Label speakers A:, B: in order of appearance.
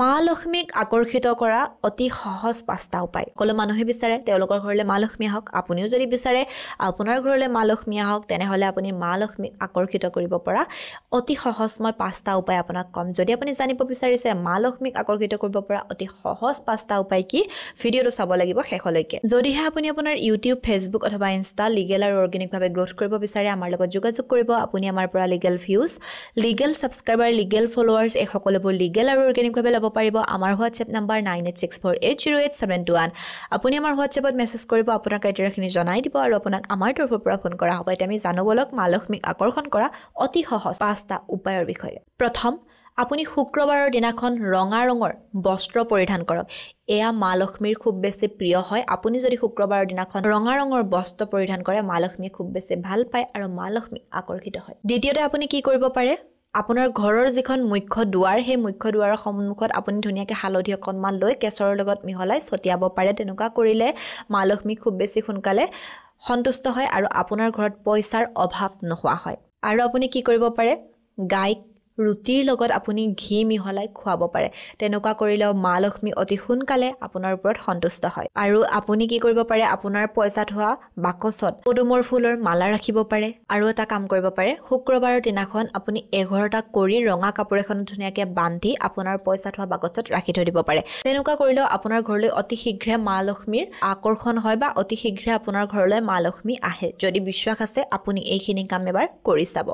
A: মা লক্ষ্মীক আকৰ্ষিত কৰা অতি সহজ 5টা উপায়। সকলো মানুহে বিচাৰে তেওঁলোকৰ ঘৰলৈ মা লক্ষ্মী আহক। আপুনিও যদি বিচাৰে আপোনাৰ ঘৰলৈ মা লক্ষ্মী আহক, তেনেহ'লে আপুনি মা লক্ষ্মীক আকৰ্ষিত কৰিব পৰা অতি সহজ মই 5টা উপায় আপোনাক ক'ম। যদি আপুনি জানিব বিচাৰিছে মা লক্ষ্মীক আকৰ্ষিত কৰিব পৰা অতি সহজ 5টা উপায় কি, ভিডিঅ'টো চাব লাগিব শেষলৈকে। যদিহে আপুনি আপোনাৰ ইউটিউব, ফেচবুক অথবা ইনষ্টা লিগেল আৰু অৰ্গেনিকভাৱে গ্ৰ'থ কৰিব বিচাৰে, আমাৰ লগত যোগাযোগ কৰিব। আপুনি আমাৰ পৰা legal views, legal subscriber, legal followers এই সকলোবোৰ লিগেল আৰু অৰ্গেনিকভাৱে ল'ব পাৰিব। আমাৰ হোৱাটছএপ নাম্বাৰ 9864808721। আপুনি আমাৰ হোৱাটছএপত মেছেজ কৰিব, আপোনাৰ ক্ৰাইটেৰিয়াখিনি জনাই দিব আৰু আপোনাক আমাৰ তৰফৰ পৰা ফোন কৰা হ'ব। এতিয়া আমি জানো বলক মা লক্ষ্মীক আকৰ্ষণ কৰা অতি সহজ 5টা উপায়ৰ বিষয়ে। প্ৰথম, আপুনি শুক্ৰবাৰৰ দিনাখন ৰঙা ৰঙৰ বস্ত্ৰ পৰিধান কৰক। এয়া মা লক্ষ্মীৰ খুব বেছি প্ৰিয় হয়। আপুনি যদি শুক্ৰবাৰৰ দিনাখন ৰঙা ৰঙৰ বস্ত্ৰ পৰিধান কৰে, মা লক্ষ্মীয়ে খুব বেছি ভাল পায় আৰু মা লক্ষ্মী আকৰ্ষিত হয়। দ্বিতীয়তে আপুনি কি কৰিব পাৰে, আপোনাৰ ঘৰৰ যিখন মুখ্য দুৱাৰ, সেই মুখ্য দুৱাৰৰ সন্মুখত আপুনি ধুনীয়াকৈ হালধি অকণমান লৈ কেশৰৰ লগত মিহলাই ছটিয়াব পাৰে। তেনেকুৱা কৰিলে মা লক্ষ্মী খুব বেছি সোনকালে সন্তুষ্ট হয় আৰু আপোনাৰ ঘৰত পইচাৰ অভাৱ নোহোৱা হয়। আৰু আপুনি কি কৰিব পাৰে, গাইক ৰুটিৰ লগত আপুনি ঘি মিহলাই খুৱাব পাৰে। তেনেকুৱা কৰিলেও মা লক্ষ্মী অতি সোনকালে আপোনাৰ ওপৰত সন্তুষ্ট হয়। আৰু আপুনি কি কৰিব পাৰে, আপোনাৰ পইচা থোৱা বাকচত পদুমৰ ফুলৰ মালা ৰাখিব পাৰে। আৰু এটা কাম কৰিব পাৰে, শুক্ৰবাৰৰ দিনাখন আপুনি 11টা কৰি ৰঙা কাপোৰ এখন ধুনীয়াকৈ বান্ধি আপোনাৰ পইচা থোৱা বাকচত ৰাখি থৈ দিব পাৰে। তেনেকুৱা কৰিলেও আপোনাৰ ঘৰলৈ অতি শীঘ্ৰে মা লক্ষ্মীৰ আকৰ্ষণ হয় বা অতি শীঘ্ৰে আপোনাৰ ঘৰলৈ মা লক্ষ্মী আহে। যদি বিশ্বাস আছে আপুনি এইখিনি কাম এবাৰ কৰি চাব।